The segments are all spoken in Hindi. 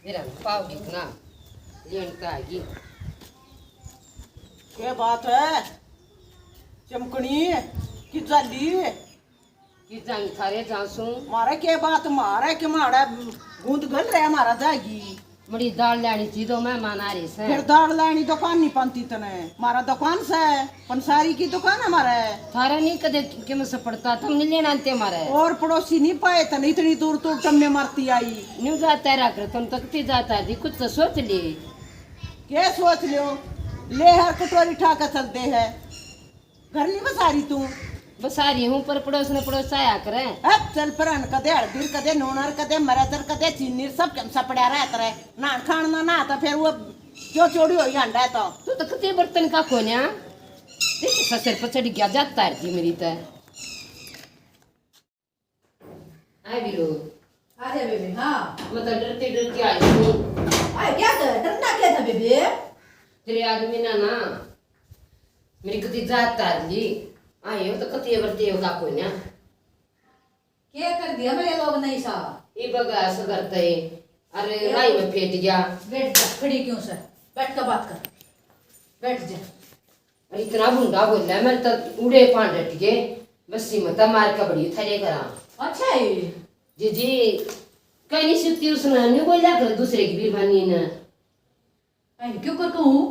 मेरा पाओगी ना लेन का आगी क्या बात है चमकनी कि जाली कि जान थारे जासू मारा क्या बात मारा कि मारा गूंद गल रहा मारा जाएगी बड़ी दाल लानी थी तो मेहमान आ रहे से फिर दाल लानी दुकान नहीं पाती तने मारा दुकान से पंसारी की दुकान हमारा है थारा नहीं कदे के में से पड़ता तुम नहीं लेना अंते मारे और पड़ोसी नहीं पाए तने इतनी दूर तो टम्मे मारती आई न्यू जाता रहा कर तुम तकती जाता है कुछ तो सोच ले क्या सोच लियो ले हर कटोरी ठा कर चलते है घर नहीं बसारी तू बस आ रही हूँ पर पड़ोस ने पड़ोस आया करे अब चल परन कदे हड़बीर कदे नूनर कदे मरतर कदे चीनी सब चमचा पड़ा रहता रहे ना खान ना तो फिर वो जो चोरी हो अंडा तो तू तो कते बर्तन का कोन्या देखिए ससुर पर चढ़ गया जाता है जी मेरी तो आए बिरो आ जा बेबी हाँ मतलब डरते डरते आई हूँ आए क्या कर डरना क्या था बेबी तेरे आदमी ना मेरी कति जाता है जी आए हो तो कति बरते हो का कोन्या क्या कर दिया मेरे लोग नहीं सा ये बगा ऐसा करता है अरे राई में फेंट गया बैठ जा खड़ी क्यों सर बैठ कर बात कर बैठ जा अरे इतना भूंडा बोल रहा है मैं तो उड़े पान डट के बस सीमता मार का बड़ी थरे करा अच्छा है जी कहीं नहीं सकती उसने नहीं बोला कर दूसरे की बीरबानी ने आई क्यों कर कहूँ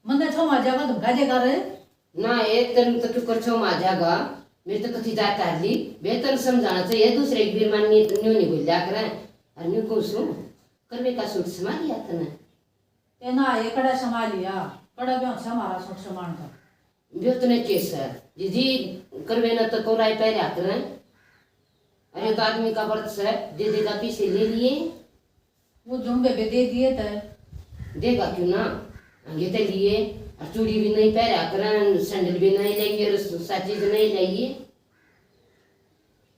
मंगा छो मार जाएगा तुम गाजे कर रहे ना एक तरह तो क्यों कर छो मा जागा मेरे तो कथी जाता है ली बेहतर समझाना चाहिए दूसरे की बीरबानी न्यू नहीं बोला कर और न्यू को सुन करवे का सूट समा लिया तने ते ना ये कड़ा संभाल लिया कड़ा भी अच्छा हमारा सूट सामान का जो तने केस है जी करवे ना तो कोराई पैर आकर अरे तो आदमी का व्रत से दीदी का पीछे ले लिए वो जुम बेबे दे दिए थे देगा क्यों ना ये तो लिए और चूड़ी भी नहीं पहरा कर सैंडल भी नहीं लेंगे और सब चीज नहीं लेंगे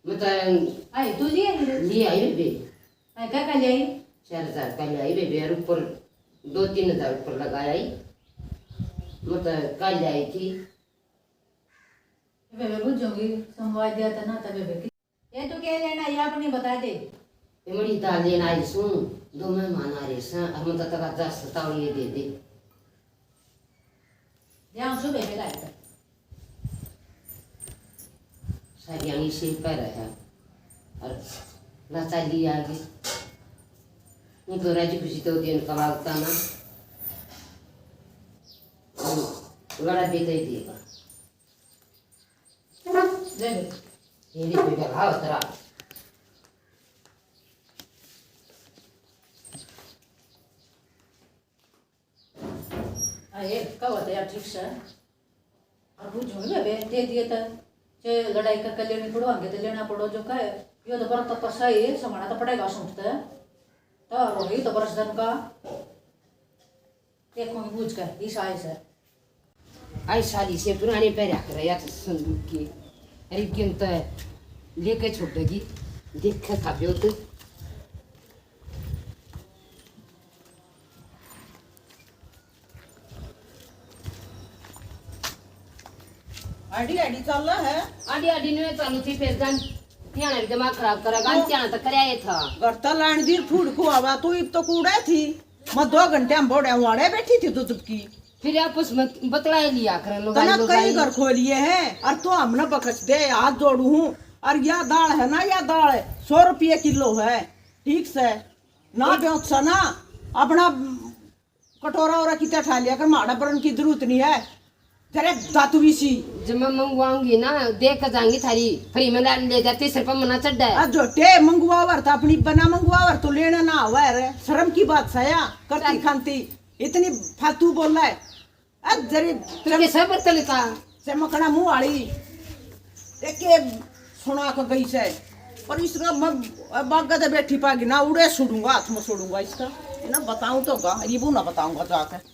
मतलब आई तू लिए लिए आई बेबे आई क्या ले आई 4,000 का ले आई बेबे और ऊपर 2-3 हज़ार ऊपर लगाया आई मतलब कल आई थी बेबे बुझूंगी संवाद दिया था ना तब बेबे ये तो क्या लेना ये आप नहीं बता दे ये बड़ी दाल लेना आई सुन 2 मेहमान आ रहे हैं और मतलब तक 10 तावड़िए दे दे ध्यान से बेबे लाए सारियानी से पर है और लाचा लिया आगे नहीं तो राजी खुशी तो दिन कमाता ना लड़ा भी दे देगा दे दे ये भी भाव तेरा आए कब होता यार ठीक से और बुझूंगी बेबे दे दिए तो जे लड़ाई करके लेनी पड़वाएंगे तो लेना पड़ो जो कहे ये तो बरत तो सही समाना तो पड़ेगा सूटते तो रोही तो बरस दिन का देखूंगी बुझ कर इस आए से आई साली से पुराने पैर कर या तो संदूक की अरे क्यों तो लेके छोड़ेगी देख कर खाबे तो आडी आडी चल रहा है आधी आधी ने चालू थी फिर जान ध्यान भी दिमाग खराब करा गान क्या तो कराया ये था करता लाइन दी फूड को आवा तू इब तो कूड़ा थी मैं 2 घंटे हम बोड़े वाड़े बैठी थी तो चुपकी फिर आपस में बतला लिया कर लोग तना कई घर खोलिए हैं और तो हमने बखस दे हाथ जोड़ू हूँ और यह दाल है ना यह दाल 100 रुपये किलो है ठीक से ना बेच ना अपना कटोरा और कितना ठा लिया कर माड़ा बरन की जरूरत नहीं है तेरे दातु भी सी जब मैं मंगवाऊंगी ना देख कर जाऊंगी थारी फ्री में ले जाते सिर्फ मना चढ़ा है जोटे मंगवावर था अपनी बना मंगवावर तो लेना ना हुआ है शर्म की बात सया करती खानती इतनी फालतू बोल रहा है अब जरी तुझे सब बर्तन का चमकना मुंह वाली देखे सुना को गई से पर इसका मैं बागद बैठी पागी ना उड़े छोड़ूंगा हाथ में छोड़ूंगा इसका ना बताऊं तो का रिबू ना बताऊंगा जाकर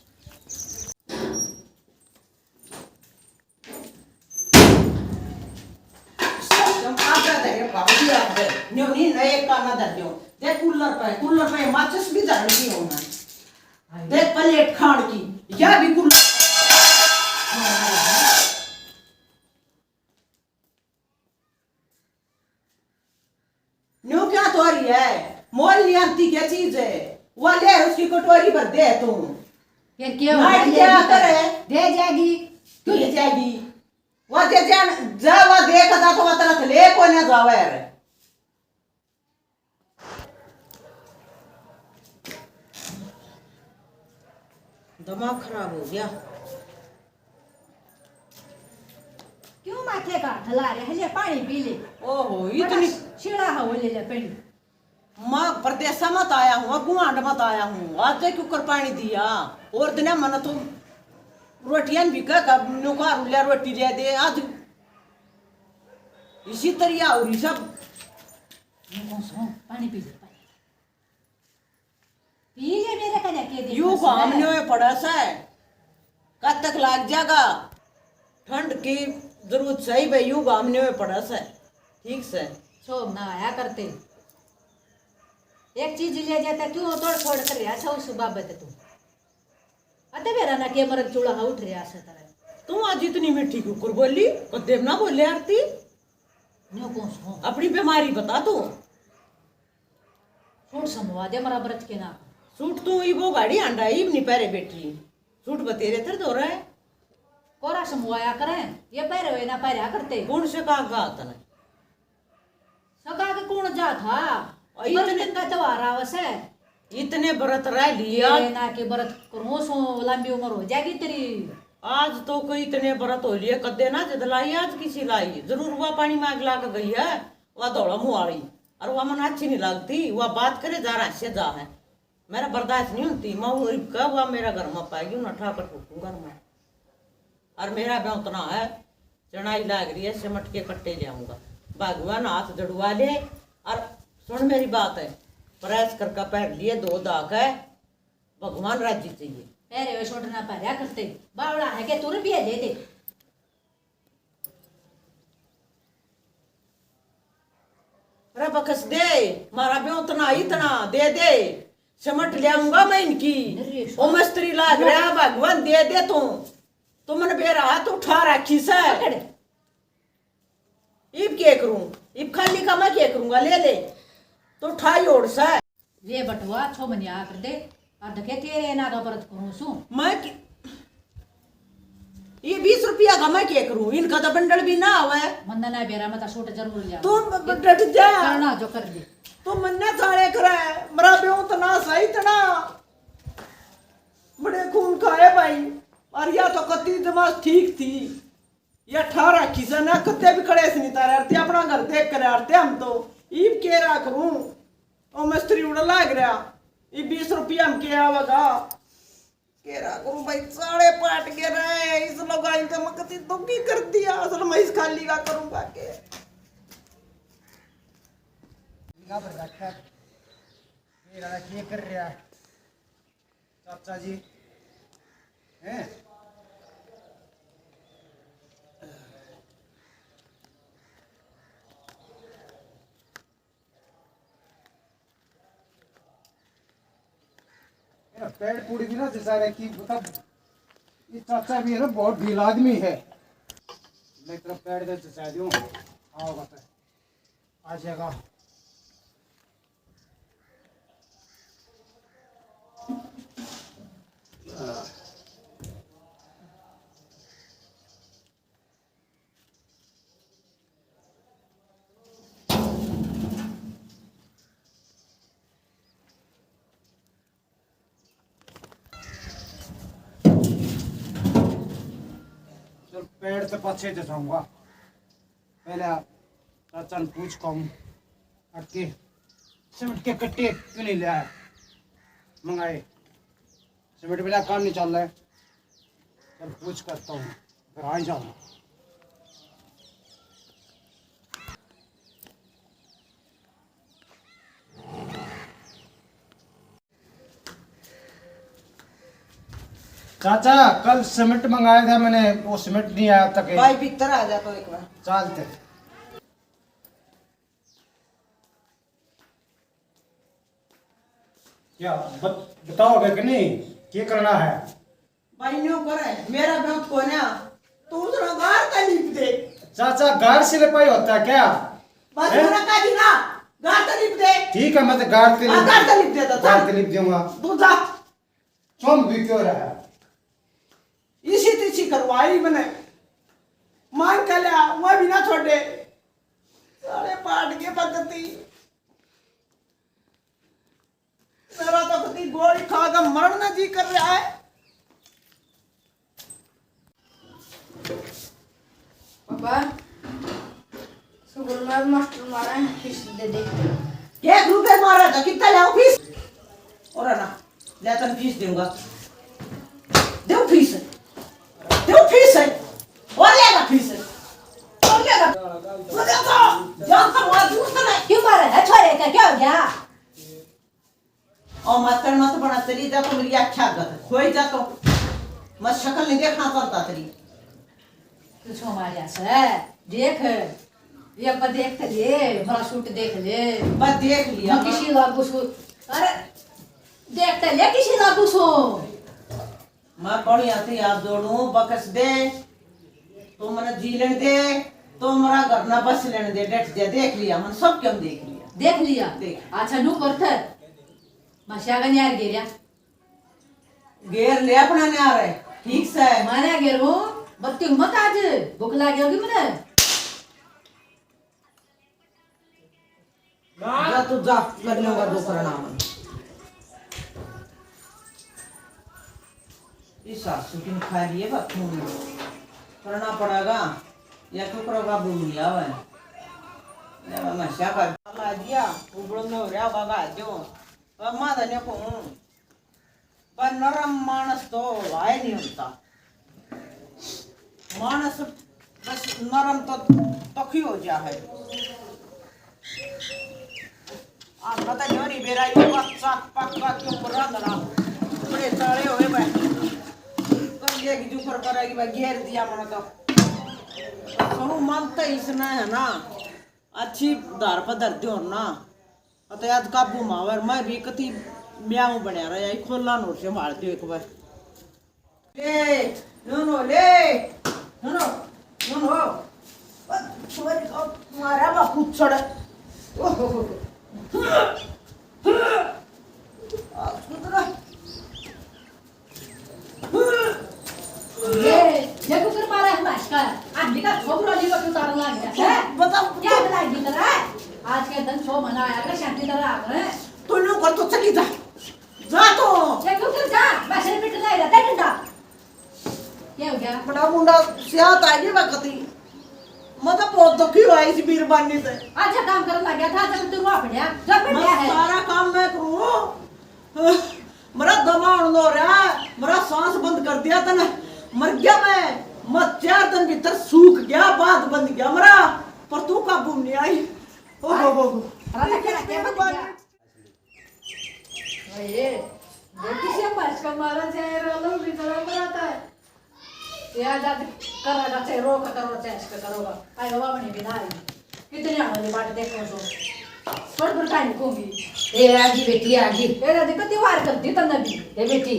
न्योनी नए का ना धरनियो देख कूलर पे माचिस भी धरन की होना देख प्लेट खान की यह भी कूलर न्यू क्या तो रही है मोल नहीं आती क्या चीज है दे तू फिर क्या ना होगा? क्या करे दे जाएगी। क्यों ले जाएगी वो जे जान जा वो देखता तो वो तरह ले कोई ना जावे रे दिमाग खराब हो गया क्यों माथे का ठला रहे ले पानी पी ले। ओहो इतनी छिड़ा हो ले पानी। मैं प्रदेश मत आया हूँ गुआंड मत आया हूँ आज तक क्यों कर पानी दिया और दिन मन तो रोटियां भी का नुका रुलिया रोटी ले दे आज इसी तरह और ये सब पानी पी ले पानी पी ले मेरे कने के दे। यू घामने में पड़ा सा कब तक लग जाएगा ठंड की जरूरत सही भाई यू घामने में पड़ा सा ठीक से सोम ना आया करते। एक चीज ले जाता क्यों तोड़ फोड़ कर रहा सब सुबह बत तू अते मेरा ना के मरद चूड़ा उठ रहा से तरह। तुम आज इतनी मीठी कुकुर बोली कदेव ना बोले आरती न्यो कौन सो अपनी बीमारी बता तू छोड़ समवा दे मरा व्रत के ना। सूट तू ई वो गाड़ी आंडा ई नहीं पहरे बैठी सूट बतेरे थे दो रहा है कोरा समवाया करें ये पैर हुए ना पैरा करते। कौन से कहा गा तने सगा के कौन जा था इतने का त्योहार आवस है इतने व्रत रह लिया ये ना के व्रत करो सो लंबी उम्र हो जाएगी तेरी। आज तो कोई इतने व्रत हो लिए कदे ना जदलाई आज किसी लाई जरूर वह पानी मांग ला के गई है वह दौड़ा मुँह वाली और वह मन अच्छी नहीं लगती वह बात करे जा रहा से जा है मेरा बर्दाश्त नहीं होती मैं गरीब का वह मेरा घर में पाएगी ना ठा कर ठूकू घर में और मेरा ब्याह उतना है चढ़ाई लाग रही है सिमट के कट्टे जाऊंगा भगवान हाथ जड़वा ले और सुन मेरी बात है प्रेस करके पैर लिए 2 दाग है भगवान राजी चाहिए पैरे वे छोड़ना पैरा करते बावड़ा है के तुर भी दे दे। अरे बकस दे मारा ब्याह उतना इतना दे दे सिमट ले आऊंगा मैं इनकी ओ मस्त्री लाग रहा भगवान दे दे तू मन बेरा हाथ उठा रखी से इब क्या करूं इब खाली का मैं क्या करूंगा ले ले तो ठाई ओढ़ सा वे बटवा छो मनिया कर दे और देखे तेरे ना का व्रत करूं सु मैं ये 20 रुपया का मैं क्या करूं इनका तो बंडल भी ना आवे मंदा ना बेरा मत छोटे जरूर ले तुम डट जा करना जो कर दे तो मन्ने थाने करे मरा ब्याह तना सही तना बड़े खून खाए भाई और या तो कत्ती दिमाग ठीक थी या 18 खिसा ना कत्ते भी खड़े से नहीं तारे अपना घर देख कर आरते हम तो ईब के रहा करूं ओ मिस्त्री उड़ा लाग रहा ये 20 रुपया हम के आवेगा के रहा करूं भाई साढ़े पाट के रहे इस लगाई तो मैं कत्ती दुखी कर दिया असल मैं इस खाली का करूंगा के ये कर रहा है चाचा जी हैं पेड़ पूरी भी ना जैसा है कि मतलब ये चाचा भी है ना बहुत ढीला आदमी है मैं तरफ पेड़ दे जैसा दूं आओ बता आ जाएगा पेड़ से पीछे जाऊंगा पहले चाचा ने पूछ कहूँ अटके सीमेंट के कट्टे क्यों नहीं ले आया मंगाए सीमेंट बिना काम नहीं चल रहा है चल पूछ करता हूँ फिर आ ही जाऊँ चाचा कल सीमेंट मंगाया था मैंने वो सीमेंट नहीं आया तक भाई भीतर आ जा तो एक बार चलते क्या बताओगे कि नहीं क्या करना है भाई न्यू करे मेरा ब्याह को ना तू उधर गार का लिप दे चाचा गार से लिपाई होता है क्या बस मेरा का दी ना गार का लिप दे ठीक है मैं तो गार के गार का लिप दे तो गार के लिप दूंगा तू जा चुम भी क्यों रहा है? इसी तीसी करवाई मैंने मांग कर लिया वह भी ना छोड़े सारे पाट के पद्धति मेरा तो कति गोली खाकर मरना जी कर रहा है। पापा स्कूल में मास्टर मारा है फीस दे दे 1 रुपए मारा था कितना लाओ फीस और ना ले तन फीस दूंगा दो फीस है और लेगा फीस और लेगा वो देखो जान तो वहां दूसरा है क्यों मारा है छोरे का क्या हो गया और मत बना तेरी जा तो मेरी अच्छा गत खोई जा तो मत शक्ल नहीं देखना करता तेरी तू छो मारिया से देख ये पर देख ले भरा सूट देख ले बस देख लिया मैं किसी लागू सो अरे देखते ले किसी लागू सो मैं कौन आती आप जोड़ू बकस दे तो मन जी लेने दे तो मरा घर ना बस लेने दे डेट दे देख लिया मन सब क्यों देख लिया देख। अच्छा नू करते मशागा नहीं आ गया गेर ले अपना ने आ रहे ठीक से मारा गेरो बत्ती मत आज भूख लगी होगी मुझे जा तू जा कर लूंगा दूसरा नाम इस सासू की खा लिए बात करना पड़ेगा या टुकड़ा का बुनिया है ले नशा कर ला दिया उबड़ में हो रहा बागा जो अम्मा धन्य को पर नरम मानस तो आए नहीं होता मानस बस नरम तो तखी हो जा है आप पता नहीं बेरा ये पक्का पक्का क्यों रंगना बड़े सारे होए भाई कर लिया कि जुफर करेगी भाई घेर दिया मन तो सो मानता इसना है ना अच्छी धार पर धरती हो ना अतः याद काबू मावर मैं भी कति म्याऊ बनया रहा यही खोला नोर से मार दियो एक बार ले नो छोड़ मारा बापू छोड़ ओहो ये कुकर मारा है मास्टर आज निका छोकरा लीवा क्यों तार लग गया है बता क्या लगी तेरा आज के दिन छो मनाया कर शांति तरह आ गए तू नो कर तो चली जा तो ये कुकर जा बस पिट नहीं रहता डंडा क्या हो गया बड़ा मुंडा सियात आ गई वक्ती मतलब बहुत दुखी हुआ इस बीरबानी से आज काम करने लग गया था जब तू रो पड़या जब मैं पड़या है सारा काम मैं करूं मेरा दमाग नो रहा मेरा सांस बंद कर दिया तने मर गया मैं 4 दिन भीतर सूख गया बात बंद गया मेरा पर तू काबू नहीं आई ओ हो रात के क्या बन गया ये देखी से पास का मारा जाए रोलो भी तरह बनाता है या जाते करा चाहे रो का करो चाहे इसका करोगा आई बाबा बने बिना कितने आने बात देखो सो छोड़ पर टाइम कोगी ए आगी बेटी आगी एरा दिक्कत वार करती तन्ने भी ए बेटी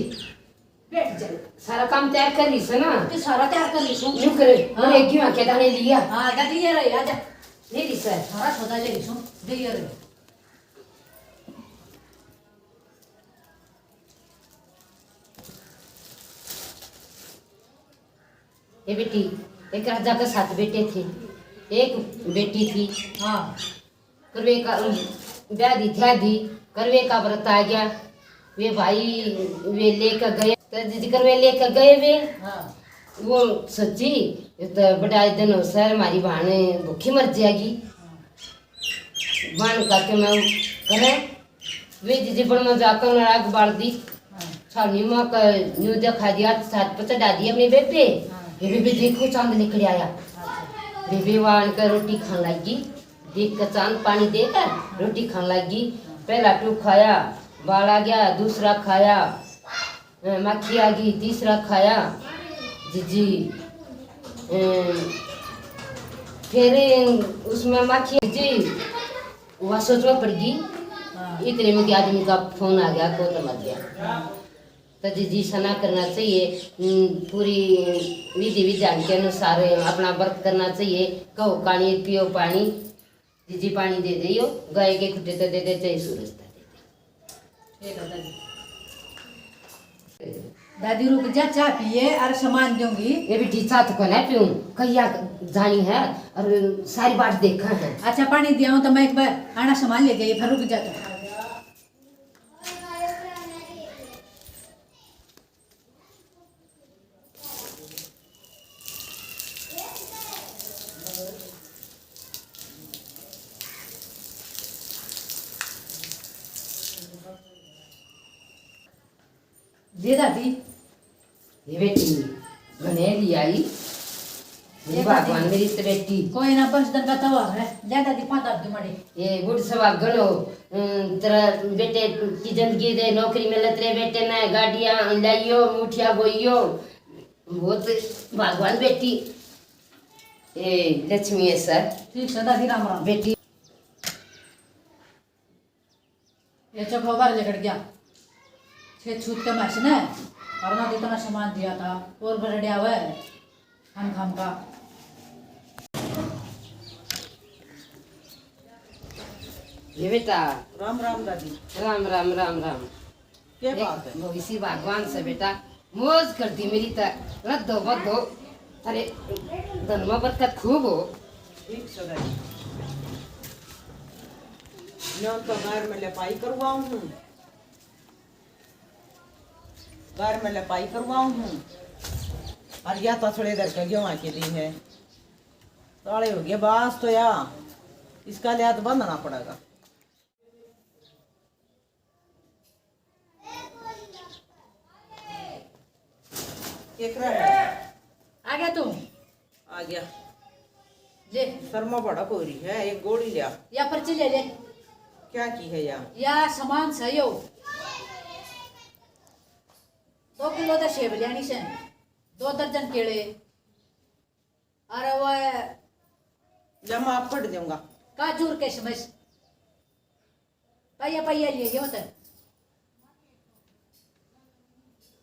बैठ जा सारा काम तैयार कर ली से ना ते सारा तैयार कर ली सो यूं करे मैंने क्यों आके दाने लिया हां दादी ये रे आजा नहीं ली सर सारा छोटा ले ली सो दे ये रे ए बेटी एक राजा के 7 बेटे थे एक बेटी थी हां करवे का ब्याह दी थी आधी करवे का व्रत आ गया वे भाई वे लेकर गए तो करवे लेकर गए वे हां वो सच्ची तो बड़ा दिन हो सर हमारी बहन भूखी मर जाएगी बहन करके मैं करे वे जीजी बड़ में जाकर नाराग बाढ़ दी छावनी माँ का न्यू दिखा दिया 7 पर चढ़ा दिया अपने बेबे ये बेबे देखो चांद निकल आया बेबे वान कर रोटी खाने लगी देख कर चांद पानी देकर रोटी खाने लगी पहला टूक खाया बाल आ गया दूसरा खाया मक्खी आ गई तीसरा खाया जीजी फिर उसमें मक्खी जी वह सोच में पड़ गई इतने में आदमी का फोन आ गया को तो मर गया तो जीजी सना करना चाहिए पूरी विधि विधान के अनुसार अपना व्रत करना चाहिए कहो पानी पियो पानी जीजी पानी दे दियो गाय के खुटे तो दे दे चाहे सूरज दे ठीक है दादी दादी रुक जा, चाय पिए और सामान दूंगी। ये बेटी चाह तो कौन है पीऊं कहिया जानी है और सारी बात देखा है। अच्छा पानी दिया हूँ तो मैं एक बार आना सामान ले जाइए, फिर रुक जा तो। जी दादी। ये बेटी घने ली आई ये भगवान मेरी तो बेटी कोई ना 5 दिन का तवा है, जा दादी 5 दिन मरे। ये बुढ़ सवा गणो तेरा बेटे की जिंदगी दे नौकरी मिले तेरे बेटे ने गाड़ियां लाइयो मुठिया बोइयो बहुत भगवान बेटी। ये लक्ष्मी है सर ठीक है दादी, राम राम। बेटी ये चोखा बार लेकर गया 6 छूत के मैच ने और ना इतना सामान दिया था और बढ़िया हुआ है खान खान का। ये बेटा राम राम दादी। राम राम राम राम। क्या बात है? वो इसी भगवान से बेटा मौज करती मेरी तक रद्दो बद्दो अरे धनमा बरकत खूब हो। ठीक से दादी। मैं तो घर में लपाई करवाऊं हूँ, घर में लपाई करवाऊं हूँ और या तो थोड़े देर का गेहूं के लिए है साड़े हो गए बास तो या इसका लिया तो बंधना पड़ेगा। एक है आ गया तू? आ गया। ले शर्मा बड़ा कोरी है, एक गोली लिया। या पर्ची ले ले। क्या की है या सामान सही हो 2 किलो तो सेब लेनी से 2 दर्जन केले और वो जब मैं आप कट दूंगा काजूर के समझ पहिया पहिया लिए गए होते।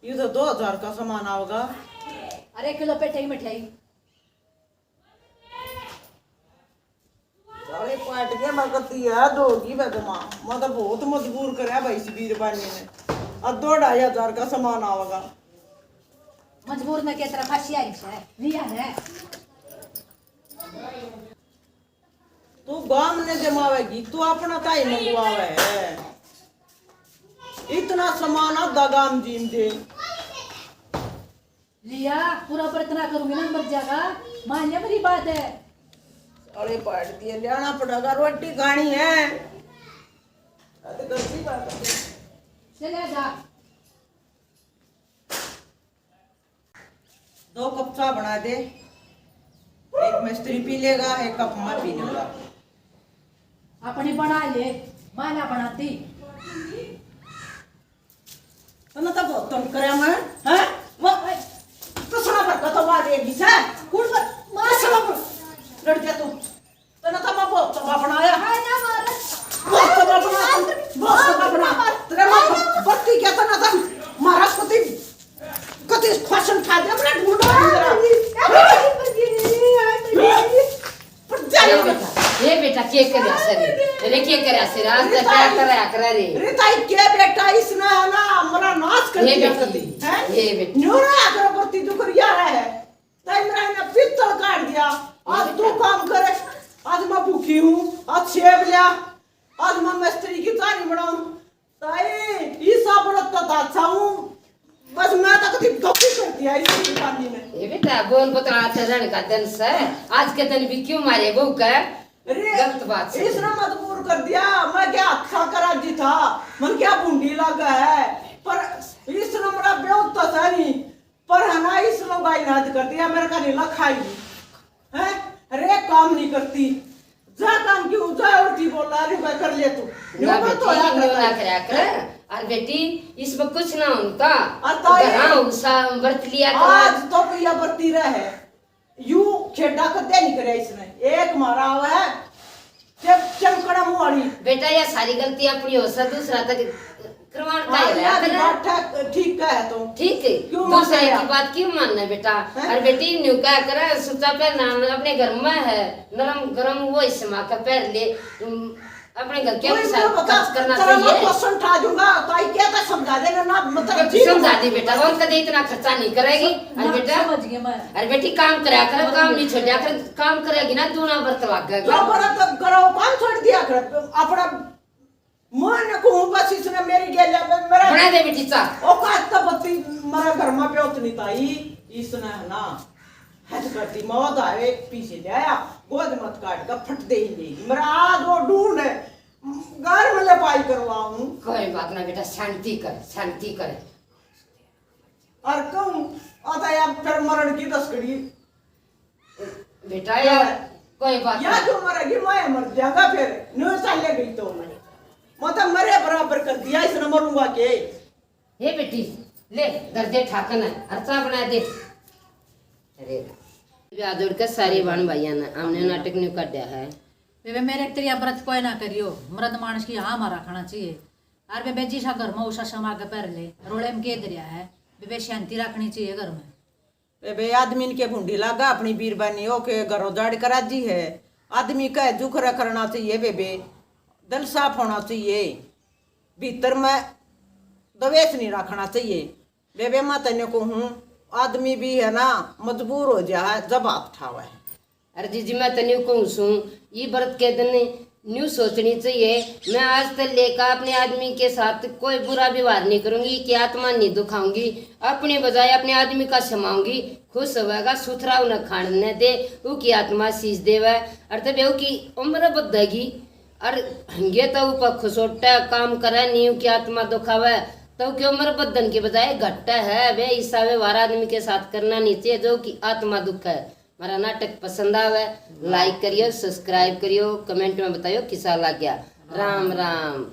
ये तो 2000 का सामान आओगा। अरे किलो पेठाई मिठाई सारे पाट के मरकती है दोगी बेदमा मैं तो बहुत मजबूर करे भाई इस बीर बानी ने और 2-2.5 का सामान आओगा। मजबूर में के तरफ हसियारी से लिया है। तू गाम ने जमावेगी तू अपना ताई मंगवावे है इतना सामान आधा गाम जीम दे लिया पूरा पर इतना करूंगी ना मर जाएगा मान्य मेरी बात है। सारे पाट दिए लेना पड़ेगा रोटी खानी है तो गलती बात है। चले जा 2 कप चाय बना दे, एक मिस्त्री पी लेगा एक कप मैं पी लूंगा। अपनी बना ले माना बनाती तो ना तो बहुत तुम करे मैं हैं वो तो सुना पर कतो बात एक दिशा कुड़ पर मां सुना पर लड़ जा तू तो ना तो मैं बहुत तबा बनाया है ना मार बहुत तबा बना तेरे मां बत्ती क्या तो ना तो मारा कति कति क्वेश्चन खा दे अपना ढूंढो ये बेटा के करे असर रे के करे असर आज तक क्या करे रे रे ताई के बेटा इसने है ना हमारा नाश कर ये दिया बेटी, कति हैं ये बेटी। न्यूरा अगर बत्ती दुखरिया है ताई मेरा ने पित्तल काट दिया आज तू काम करे आज मैं भूखी हूँ आज सेब लिया आज मैं मिस्त्री की चानी बनाऊं ताई ये सब रत्ता था अच्छा हूँ बस मैं तो कभी गप्पी करती है इस पानी में। ये बेटा बोल बता रण का दिन से आज के दिन भी क्यों मारे बहू का गलत बात से इसने मजबूर कर दिया मैं क्या अच्छा करा जी था मन क्या बूंदी लगा है पर इसने मेरा ब्याह तो था नहीं पर है ना इसने गाय नाद कर दिया मेरे का नीला खाई है अरे काम नहीं करती जा काम क्यों जा उल्टी बोल रहा है कर ले तू ना यूं तो बेटी याद ना रखा करे और बेटी इसमें कुछ ना होता अताई। हाँ उसा व्रत लिया आज कर तो भैया बत्ती रहे यू खेड़ा कदे नहीं करे इसने एक मारा हुआ है जब चमकड़ा मुआड़ी बेटा ये सारी गलती अपनी हो सा दूसरा तक करवान का हाँ, है यार, करे। बात ठीक का है तो ठीक है क्यों दूसरे मानना की बात क्यों मानना है बेटा हैं? और बेटी न्यू क्या करे सुचा पे ना अपने घर में है नरम गरम वो इस माँ का पैर ले अपने घर के कोई साथ मेरा बता खर्च करना तेरा मैं चाहिए। क्वेश्चन उठा दूंगा तो आई क्या समझा देना ना मतलब जी समझा दे बेटा, वो कभी इतना खर्चा नहीं करेगी। अरे बेटा, समझ गई मैं। अरे बेटी काम करा कर, काम नहीं छोड़ा कर, काम करेगी ना दूना बर्त जो लगेगा। बड़ा तो करो काम छोड़ दिया कर अपना मन को बस इसने मेरी गेला मेरा बना दे बेटी चाह। ओ का तो बत्ती मेरा घर में पे उतनी ताई इसने है ना हद करती मौत आवे पीछे ले आया गोद मत काट का फट दे ही नहीं मेरा आज वो ढूंढ है घर में लपाई करवाऊं कोई बात ना बेटा, शांति कर, शांति कर। और कहूं आता या फिर मरण की तस्करी बेटा यार कोई बात या नहीं। जो मरेगी मैं मर जाऊंगा फिर न्यू चले गई तो मतलब मरे बराबर कर दिया इसने मरूंगा के हे बेटी ले दर्जे ठाकन है, अच्छा बना दे। अरे आदर का सारी बहन भाइया ने हमने नाटक नहीं कर दिया है। बेबे मेरे तेरी व्रत कोई ना करियो, मर्द मानस की हाँ मारा खाना चाहिए। और बेबे जी सा घर में उषा समा के पैर ले रोले में के दरिया है, बेबे शांति रखनी चाहिए घर में। बे आदमी के भूडी लागा अपनी बीरबानी हो के घरों जाड़ करा जी है। आदमी का जुखरा करना चाहिए बेबे, दिल साफ होना चाहिए, भीतर में दवेश नहीं रखना चाहिए। बेबे मैं तेने को हूँ आदमी भी है ना मजबूर हो जाए जब आप ठावा है। अरे जीजी मैं तनियो कहूँ सू ये व्रत के दिन न्यू सोचनी चाहिए। मैं आज तक लेकर अपने आदमी के साथ कोई बुरा व्यवहार नहीं करूंगी, कि आत्मा नहीं दुखाऊंगी, अपने बजाय अपने आदमी का समाऊंगी, खुश होगा, सुथरा उन्हें खाने दे, उसकी आत्मा शीश देवे। और तब की उम्र बदलेगी और हंगे तो ऊपर खुशोटा काम करे नहीं की आत्मा दुखावे तो की उम्र बदन के बजाय घट है। वे ऐसा व्यवहार आदमी के साथ करना नहीं चाहिए जो कि आत्मा दुख है। हमारा नाटक पसंद आवे लाइक करियो, सब्सक्राइब करियो, कमेंट में बताइयो किसा लग गया। राम राम।